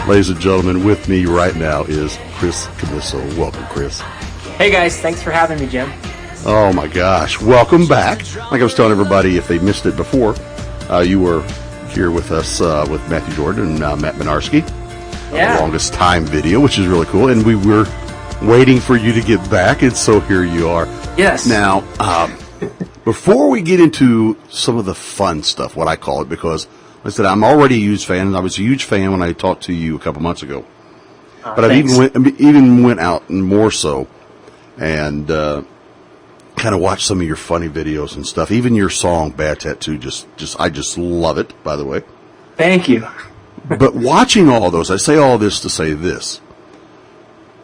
Ladies and gentlemen, with me right now is Chris Commisso. Welcome, Chris. Hey guys, thanks for having me, Jim. Oh my gosh, welcome back. Like I was telling everybody, if they missed it before, you were here with us with Matthew Jordan and Matt Minarski. Yeah. The longest time video, which is really cool. And we were waiting for you to get back, and so here you are. Yes. Now, before we get into some of the fun stuff, what I call it, because like I said, I'm already a huge fan, and I was a huge fan when I talked to you a couple months ago. But thanks. I even went out and more so and kind of watched some of your funny videos and stuff. Even your song "Bad Tattoo," I just love it. By the way, thank you. But watching all those, I say all this to say this: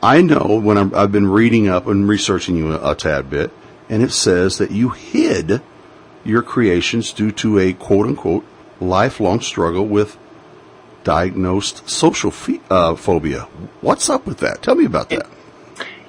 I know when I've been reading up and researching you a tad bit, and it says that you hid your creations due to a quote unquote lifelong struggle with diagnosed social phobia. What's up with that? Tell me about that.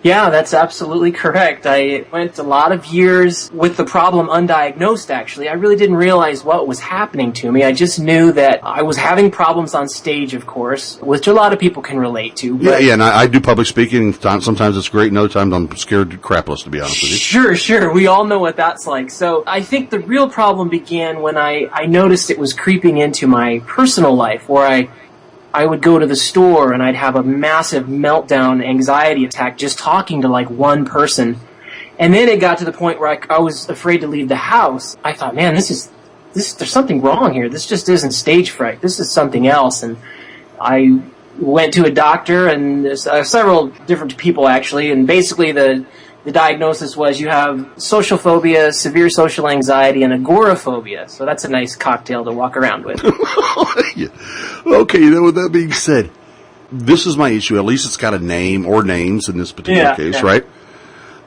Yeah, that's absolutely correct. I went a lot of years with the problem undiagnosed, actually. I really didn't realize what was happening to me. I just knew that I was having problems on stage, of course, which a lot of people can relate to. But Yeah, and I do public speaking. Sometimes it's great, and other times I'm scared crapless, to be honest with you. Sure. We all know what that's like. So I think the real problem began when I noticed it was creeping into my personal life, where I would go to the store and I'd have a massive meltdown, anxiety attack just talking to like one person. And then it got to the point where I was afraid to leave the house. I thought, man, there's something wrong here. This just isn't stage fright. This is something else. And I went to a doctor and several different people actually. And basically the diagnosis was you have social phobia, severe social anxiety, and agoraphobia. So that's a nice cocktail to walk around with. Yeah. Okay, with that being said, this is my issue. At least it's got a name or names in this particular case, right?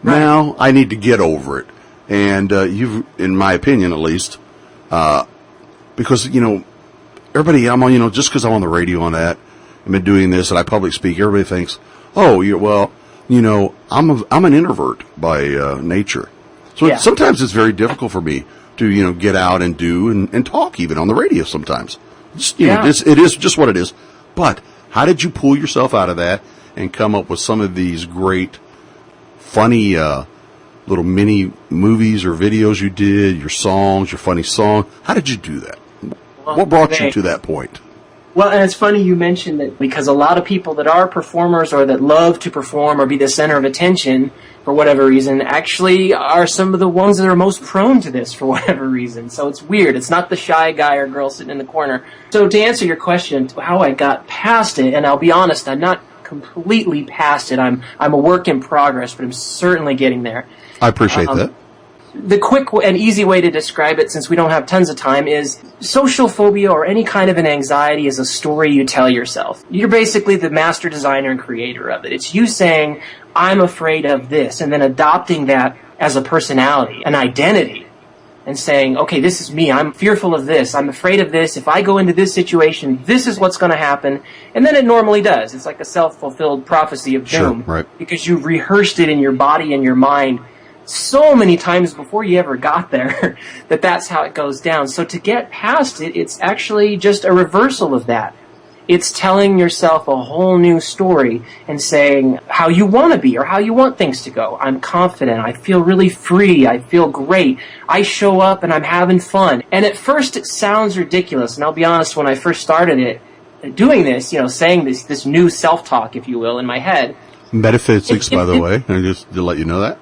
Now I need to get over it. And you've, in my opinion at least, because, everybody I'm on, just because I'm on the radio on that, I've been doing this and I public speak, everybody thinks, I'm an introvert by nature. So sometimes it's very difficult for me to, get out and do and talk even on the radio sometimes. It is just what it is. But how did you pull yourself out of that and come up with some of these great, funny little mini movies or videos you did, your songs, your funny song? How did you do that? What brought you to that point? Well, and it's funny you mentioned that because a lot of people that are performers or that love to perform or be the center of attention for whatever reason actually are some of the ones that are most prone to this for whatever reason. So it's weird. It's not the shy guy or girl sitting in the corner. So to answer your question, how I got past it, and I'll be honest, I'm not completely past it. I'm a work in progress, but I'm certainly getting there. I appreciate that. The quick and easy way to describe it, since we don't have tons of time, is social phobia or any kind of an anxiety is a story you tell yourself. You're basically the master designer and creator of it. It's you saying, I'm afraid of this, and then adopting that as a personality, an identity, and saying, okay, this is me. I'm fearful of this. I'm afraid of this. If I go into this situation, this is what's going to happen. And then it normally does. It's like a self-fulfilled prophecy of doom. Sure, right. Because you've rehearsed it in your body and your mind so many times before you ever got there that's how it goes down. So to get past it, it's actually just a reversal of that. It's telling yourself a whole new story and saying how you want to be or how you want things to go. I'm confident. I feel really free. I feel great. I show up and I'm having fun. And at first it sounds ridiculous. And I'll be honest, when I first started doing this, saying this new self-talk, if you will, in my head. Metaphysics, by the way, just to let you know that.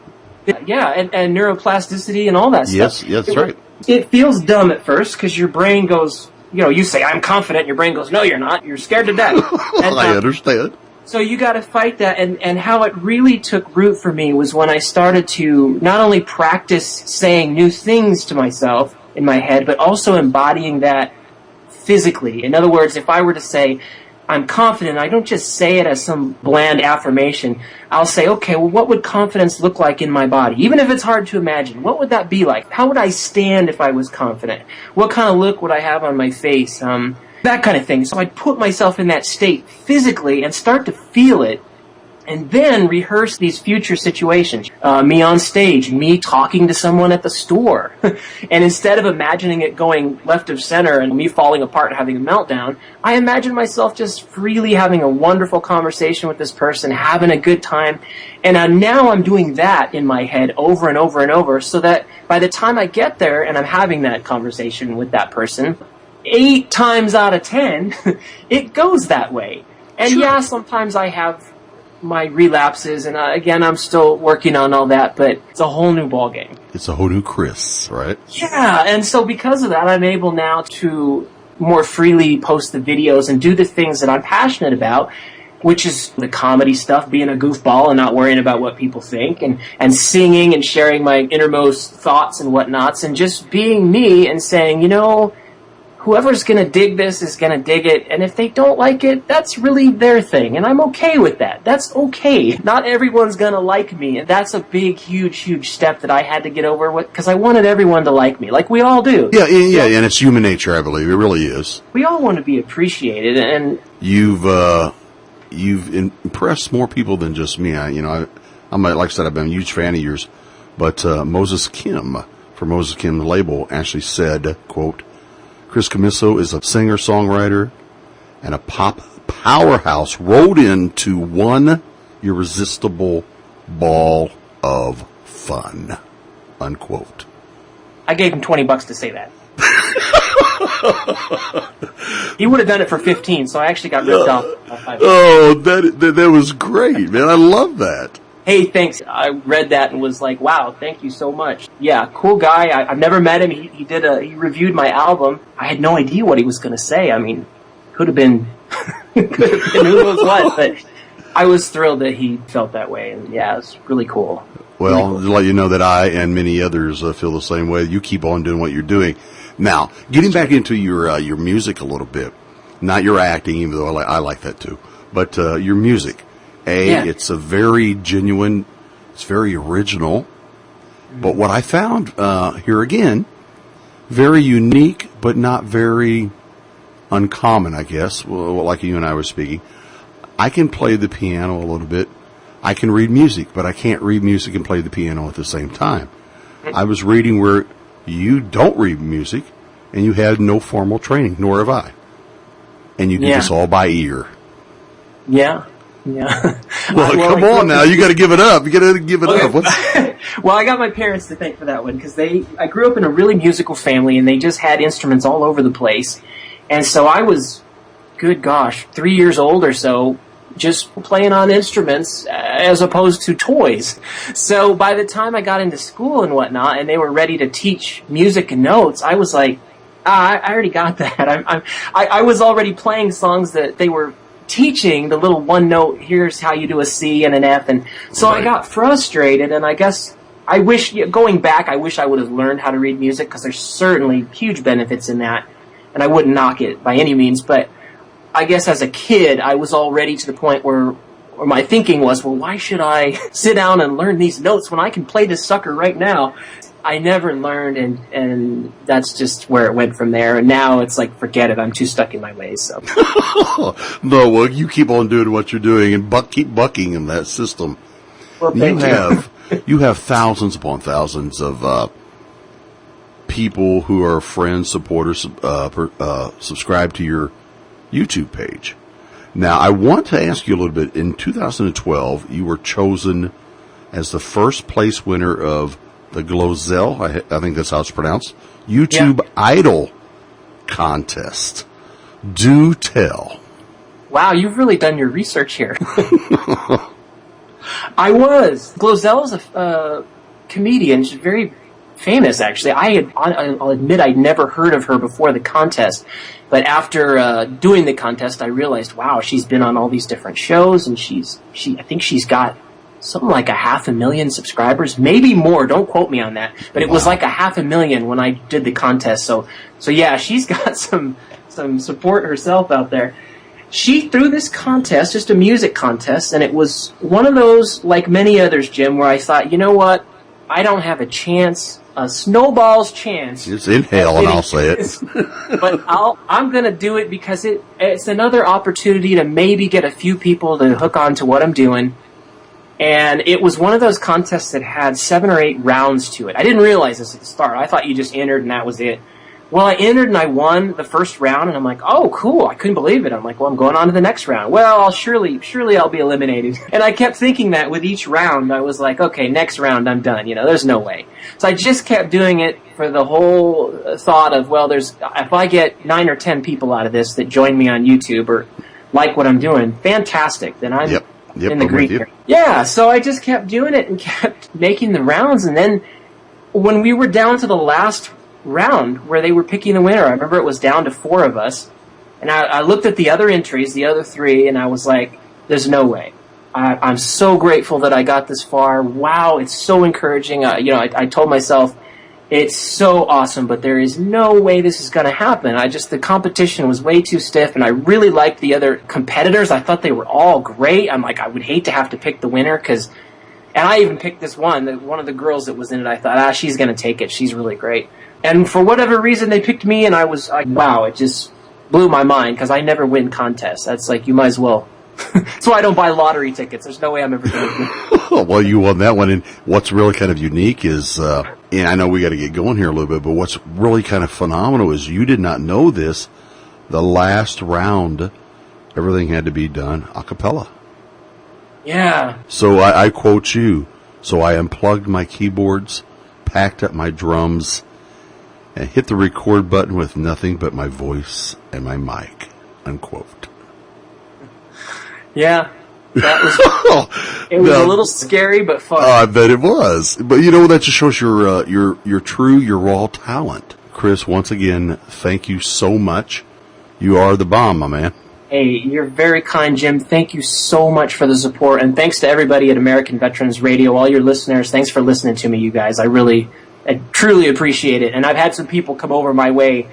Yeah, and neuroplasticity and all that stuff. Yes, that's right. It feels dumb at first because your brain goes, you say, I'm confident, your brain goes, no, you're not. You're scared to death. And, I understand. So you got to fight that. And how it really took root for me was when I started to not only practice saying new things to myself in my head, but also embodying that physically. In other words, if I were to say, I'm confident, I don't just say it as some bland affirmation. I'll say, okay, well, what would confidence look like in my body? Even if it's hard to imagine, what would that be like? How would I stand if I was confident? What kind of look would I have on my face? That kind of thing. So I'd put myself in that state physically and start to feel it and then rehearse these future situations. Me on stage, me talking to someone at the store. And instead of imagining it going left of center and me falling apart and having a meltdown, I imagine myself just freely having a wonderful conversation with this person, having a good time. And now I'm doing that in my head over and over and over, so that by the time I get there and I'm having that conversation with that person, 8 times out of 10, it goes that way. And yeah, sometimes I have my relapses, and again, I'm still working on all that, but it's a whole new ballgame. It's a whole new Chris, right? Yeah, and so because of that, I'm able now to more freely post the videos and do the things that I'm passionate about, which is the comedy stuff, being a goofball and not worrying about what people think, and singing and sharing my innermost thoughts and whatnots, and just being me and saying, whoever's going to dig this is going to dig it, and if they don't like it, that's really their thing, and I'm okay with that. That's okay. Not everyone's going to like me, and that's a big, huge step that I had to get over with, because I wanted everyone to like me, like we all do. Yeah, and it's human nature, I believe. It really is. We all want to be appreciated, and you've impressed more people than just me. I'm like I said, I've been a huge fan of yours, but Moses Kim from Moses Kim's label actually said, quote, Chris Commisso is a singer-songwriter and a pop powerhouse rolled into one irresistible ball of fun, unquote. I gave him $20 to say that. He would have done it for 15, so I actually got ripped off. Oh, that was great, man. I love that. Hey, thanks. I read that and was like, wow, thank you so much. Yeah, cool guy. I've never met him. He reviewed my album. I had no idea what he was going to say. I mean, could have been who knows what, but I was thrilled that he felt that way, and yeah, it's really cool. Well, to let you know that I and many others feel the same way. You keep on doing what you're doing. Now, getting back into your music a little bit, not your acting, even though I like that too, but your music. It's a very genuine, it's very original. But what I found here again, very unique, but not very uncommon, I guess, like you and I were speaking. I can play the piano a little bit. I can read music, but I can't read music and play the piano at the same time. I was reading where you don't read music, and you had no formal training, nor have I. And you do this all by ear. Yeah. Yeah. Well, come on now. You got to give it up. You got to give it up. Well, I got my parents to thank for that one, because I grew up in a really musical family, and they just had instruments all over the place. And so I was, good gosh, 3 years old or so, just playing on instruments as opposed to toys. So by the time I got into school and whatnot, and they were ready to teach music and notes, I was like, I already got that. I was already playing songs that they were teaching, the little one note, here's how you do a C and an F, and so I got frustrated, and I guess going back, I wish I would have learned how to read music, because there's certainly huge benefits in that, and I wouldn't knock it by any means, but I guess as a kid, I was already to the point where my thinking was, well, why should I sit down and learn these notes when I can play this sucker right now? I never learned, and that's just where it went from there. And now it's like, forget it. I'm too stuck in my ways. So. No, well, you keep on doing what you're doing and keep bucking in that system. Well, you have thousands upon thousands of people who are friends, supporters, subscribe to your YouTube page. Now, I want to ask you a little bit. In 2012, you were chosen as the first place winner of the Glozell, I think that's how it's pronounced, YouTube Idol contest. Do tell. Wow, you've really done your research here. I was. Glozell's a comedian. She's very famous, actually. I'll admit I'd never heard of her before the contest. But after doing the contest, I realized, wow, she's been on all these different shows, and I think she's got something like 500,000 subscribers, maybe more. Don't quote me on that, but it was like 500,000 when I did the contest. So yeah, she's got some support herself out there. She threw this contest, just a music contest, and it was one of those, like many others, Jim, where I thought, you know what, I don't have a chance, a snowball's chance. It's in hell, and I'll say it. But I'm going to do it because it's another opportunity to maybe get a few people to hook on to what I'm doing. And it was one of those contests that had 7 or 8 rounds to it. I didn't realize this at the start. I thought you just entered and that was it. Well, I entered and I won the first round, and I'm like, oh, cool. I couldn't believe it. I'm like, well, I'm going on to the next round. Well, surely I'll be eliminated. And I kept thinking that with each round. I was like, okay, next round, I'm done. There's no way. So I just kept doing it for the whole thought of, well, if I get 9 or 10 people out of this that join me on YouTube or like what I'm doing, fantastic. Then I'm in the green here. Yeah, so I just kept doing it and kept making the rounds. And then when we were down to the last round where they were picking the winner, I remember it was down to 4 of us, and I looked at the other entries, the other 3, and I was like, there's no way. I'm so grateful that I got this far. Wow, it's so encouraging. I told myself, it's so awesome, but there is no way this is going to happen. The competition was way too stiff, and I really liked the other competitors. I thought they were all great. I'm like, I would hate to have to pick the winner, and I even picked this one of the girls that was in it. I thought, she's going to take it. She's really great. And for whatever reason, they picked me, and I was like, wow, it just blew my mind, because I never win contests. That's like, you might as well. That's why I don't buy lottery tickets. There's no way I'm ever going to win. Well, you won that one, and what's really kind of unique is, and I know we got to get going here a little bit, but what's really kind of phenomenal is you did not know this. The last round, everything had to be done a cappella. Yeah. So I quote you, so I unplugged my keyboards, packed up my drums, and hit the record button with nothing but my voice and my mic, unquote. Yeah, that was. It was a little scary, but fun. I bet it was. But that just shows your raw talent. Chris, once again, thank you so much. You are the bomb, my man. Hey, you're very kind, Jim. Thank you so much for the support, and thanks to everybody at American Veterans Radio, all your listeners. Thanks for listening to me, you guys. I truly appreciate it, and I've had some people come over my way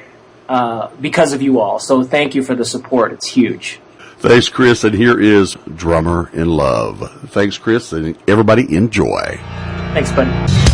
because of you all, so thank you for the support. It's huge. Thanks, Chris, and here is Drummer in Love. Thanks, Chris, and everybody enjoy. Thanks, buddy.